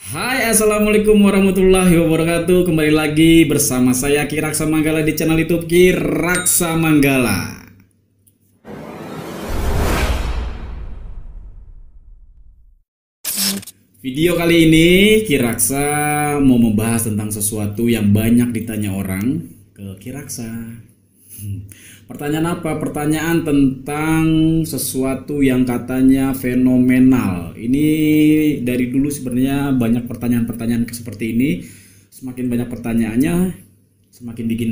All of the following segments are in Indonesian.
Hai, assalamualaikum warahmatullahi wabarakatuh. Kembali lagi bersama saya Kiraksa Manggala di channel YouTube Kiraksa Manggala. Video kali ini Kiraksa mau membahas tentang sesuatu yang banyak ditanya orang ke Kiraksa. Pertanyaan apa? Pertanyaan tentang sesuatu yang katanya fenomenal. Ini dari dulu sebenarnya banyak pertanyaan-pertanyaan seperti ini. Semakin banyak pertanyaannya, semakin bikin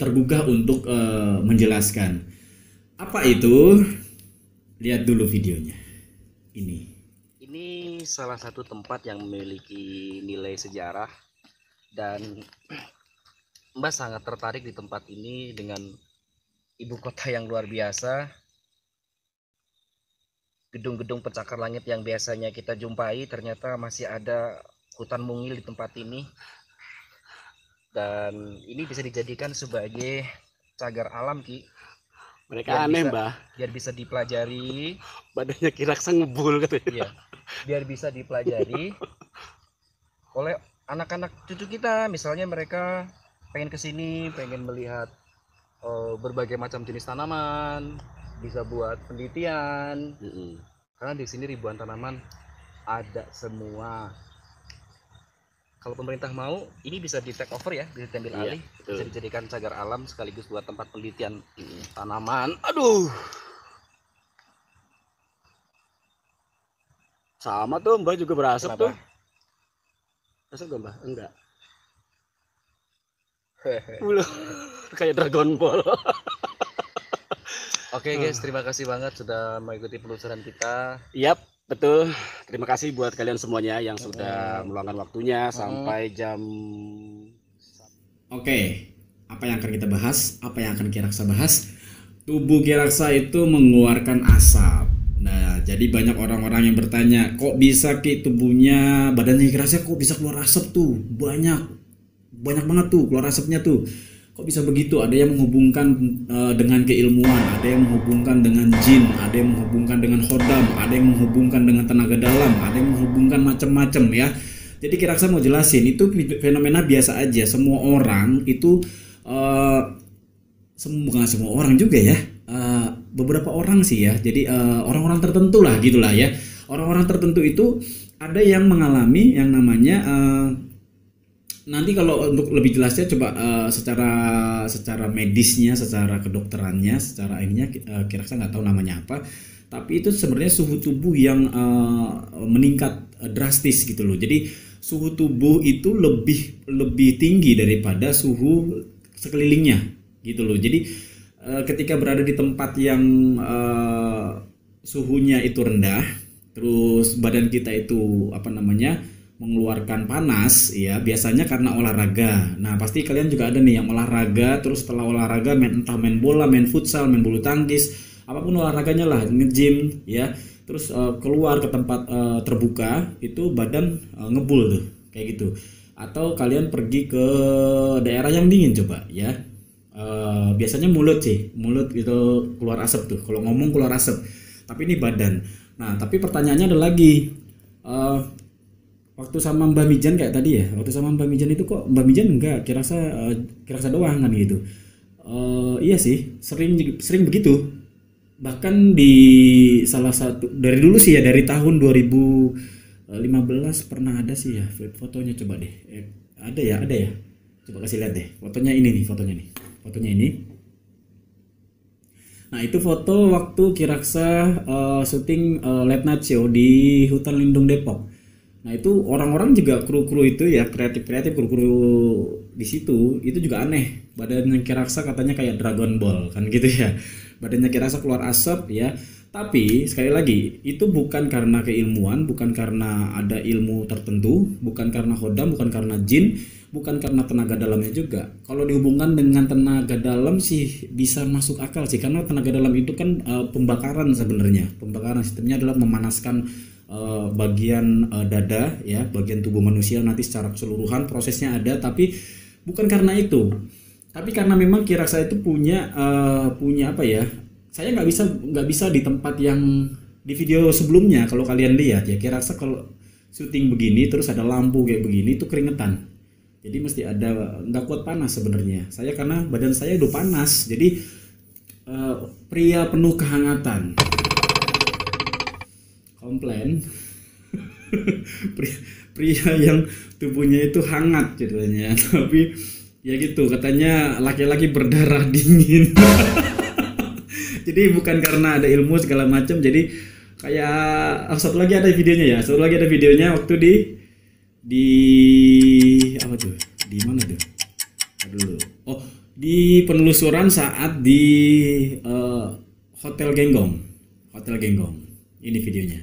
tergugah untuk menjelaskan. Apa itu? Lihat dulu videonya. Ini salah satu tempat yang memiliki nilai sejarah dan Mbak sangat tertarik di tempat ini dengan ibu kota yang luar biasa, gedung-gedung pencakar langit yang biasanya kita jumpai ternyata masih ada hutan mungil di tempat ini, dan ini bisa dijadikan sebagai cagar alam, Ki. Mereka aneh, Mbah. Biar bisa dipelajari. Badannya Kiraksa ngebul katanya. Iya, biar bisa dipelajari oleh anak-anak cucu kita. Misalnya mereka pengen kesini, pengen melihat berbagai macam jenis tanaman, bisa buat penelitian. Karena di sini ribuan tanaman ada semua. Kalau pemerintah mau, ini bisa di take over ya, bisa diambil alih, bisa dijadikan cagar alam sekaligus buat tempat penelitian tanaman. Aduh, sama tuh Mbah juga berasap. kenapa? Tuh asap gak, Mbah? Enggak. Kayak Dragon Ball. Oke guys, terima kasih banget sudah mengikuti penelusuran kita. Yap, betul. Terima kasih buat kalian semuanya yang sudah meluangkan waktunya sampai jam. Oke, apa yang akan kita bahas? Apa yang akan Kiraksa bahas? Tubuh Kiraksa itu mengeluarkan asap. Nah, jadi banyak orang-orang yang bertanya, kok bisa Ki tubuhnya, badannya Kiraksa kok bisa keluar asap tuh? Banyak banget tuh keluar asapnya tuh. Kok bisa begitu? Ada yang menghubungkan dengan keilmuan, ada yang menghubungkan dengan jin, ada yang menghubungkan dengan khodam, ada yang menghubungkan dengan tenaga dalam, ada yang menghubungkan macam-macam ya. Jadi Kiraksa mau jelasin itu fenomena biasa aja. Semua orang itu bukan semua orang juga ya. Beberapa orang sih ya. Jadi orang-orang tertentu lah gitulah ya. Orang-orang tertentu itu ada yang mengalami yang namanya nanti kalau untuk lebih jelasnya coba secara medisnya, secara kedokterannya, secara ininya Kiraksa nggak tahu namanya apa, tapi itu sebenarnya suhu tubuh yang meningkat drastis gitu loh. Jadi suhu tubuh itu lebih tinggi daripada suhu sekelilingnya gitu loh. Jadi ketika berada di tempat yang suhunya itu rendah, terus badan kita itu mengeluarkan panas ya, biasanya karena olahraga. Nah pasti kalian juga ada nih yang olahraga, terus setelah olahraga entah main bola, main futsal, main bulu tangkis, apapun olahraganya lah, nge-gym ya, terus keluar ke tempat terbuka itu badan ngebul tuh kayak gitu. Atau kalian pergi ke daerah yang dingin coba ya, biasanya mulut itu keluar asap tuh, kalau ngomong keluar asap, tapi ini badan. Nah tapi pertanyaannya ada lagi, waktu sama Mbak Mijan kayak tadi ya, waktu sama Mbak Mijan itu kok Mbak Mijan enggak, Kiraksa doang kan gitu. Iya sih, sering begitu. Bahkan di salah satu dari dulu sih ya, dari tahun 2015 pernah ada sih ya fotonya, coba deh. Ada ya. Coba kasih lihat deh. Fotonya ini nih, Fotonya ini. Nah, itu foto waktu Kiraksa syuting Late Night Show di Hutan Lindung Depok. Nah itu orang-orang juga kru-kru itu ya, kreatif kru-kru di situ itu juga aneh. Badannya Kiraksa katanya kayak Dragon Ball kan gitu ya. Badannya Kiraksa keluar asap ya. Tapi sekali lagi itu bukan karena keilmuan, bukan karena ada ilmu tertentu, bukan karena khodam, bukan karena jin, bukan karena tenaga dalamnya juga. Kalau dihubungkan dengan tenaga dalam sih bisa masuk akal sih, karena tenaga dalam itu kan pembakaran sebenarnya. Pembakaran sistemnya adalah memanaskan bagian dada ya, bagian tubuh manusia nanti secara keseluruhan prosesnya ada, tapi bukan karena itu, tapi karena memang Kiraksa itu punya apa ya, saya nggak bisa di tempat yang di video sebelumnya kalau kalian lihat ya, Kiraksa kalau syuting begini terus ada lampu kayak begini itu keringetan. Jadi mesti ada, nggak kuat panas sebenarnya. Saya karena badan saya udah panas, jadi pria penuh kehangatan. Komplain. pria yang tubuhnya itu hangat ceritanya, tapi ya gitu katanya laki-laki berdarah dingin. Jadi bukan karena ada ilmu segala macam, jadi kayak satu lagi ada videonya waktu di apa tuh, di mana tuh, dulu di penelusuran saat di Hotel Genggong ini videonya.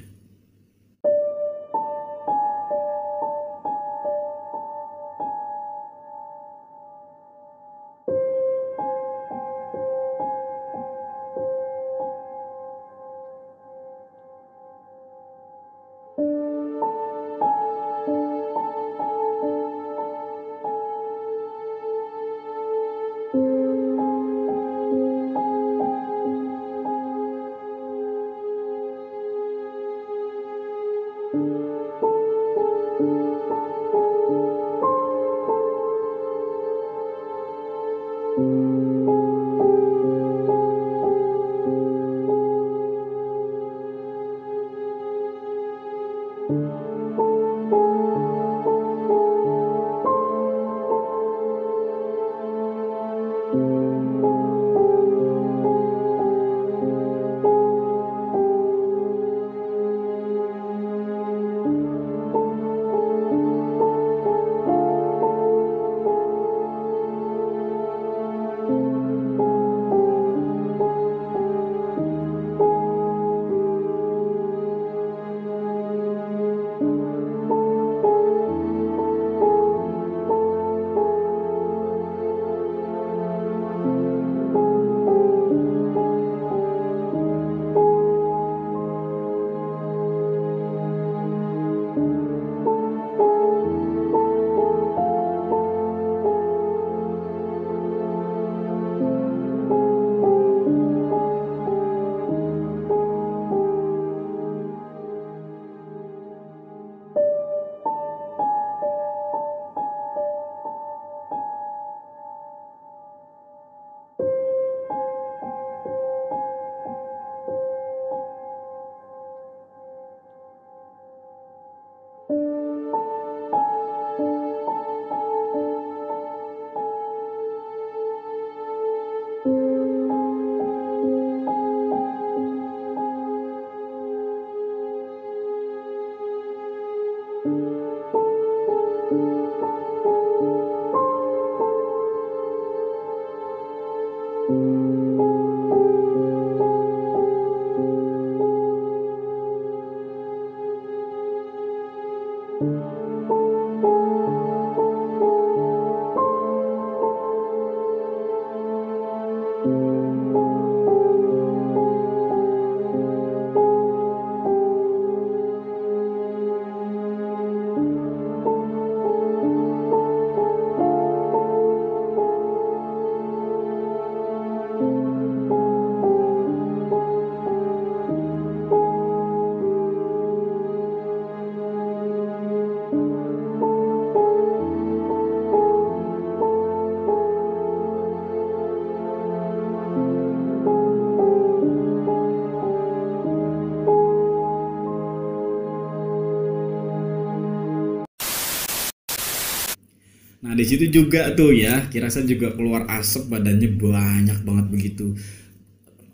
Nah di situ juga tuh ya, Kirasa juga keluar asap, badannya banyak banget begitu.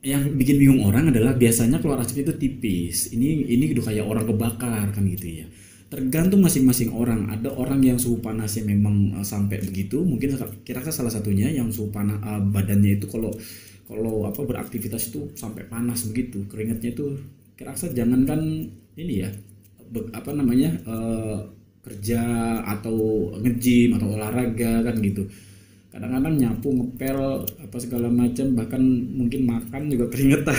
Yang bikin bingung orang adalah biasanya keluar asap itu tipis. Ini udah kayak orang kebakar kan gitu ya. Tergantung masing-masing orang. Ada orang yang suhu panasnya memang sampai begitu. Mungkin Kirasa salah satunya yang suhu panas badannya itu kalau beraktivitas itu sampai panas begitu, keringatnya itu Kirasa jangankan ini ya, kerja atau nge-gym atau olahraga kan gitu. Kadang-kadang nyapu, ngepel apa segala macam, bahkan mungkin makan juga keringetan.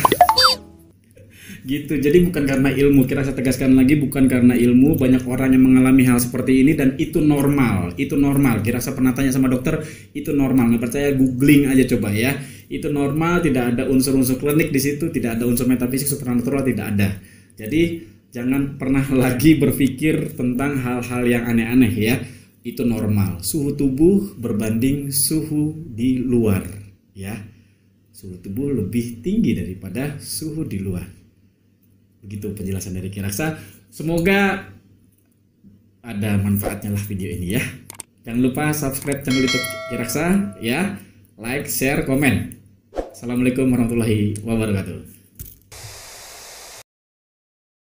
Gitu. Jadi bukan karena ilmu, Kirasa tegaskan lagi, bukan karena ilmu. Banyak orang yang mengalami hal seperti ini dan itu normal. Itu normal. Kirasa pernah tanya sama dokter, itu normal. Nggak percaya googling aja coba ya. Itu normal, tidak ada unsur-unsur klinik di situ, tidak ada unsur metafisik supernatural, tidak ada. Jadi jangan pernah lagi berpikir tentang hal-hal yang aneh-aneh ya. Itu normal. Suhu tubuh berbanding suhu di luar ya. Suhu tubuh lebih tinggi daripada suhu di luar. Begitu penjelasan dari Ki Raksa. Semoga ada manfaatnya lah video ini ya. Jangan lupa subscribe channel YouTube Ki Raksa ya. Like, share, komen. Assalamualaikum warahmatullahi wabarakatuh.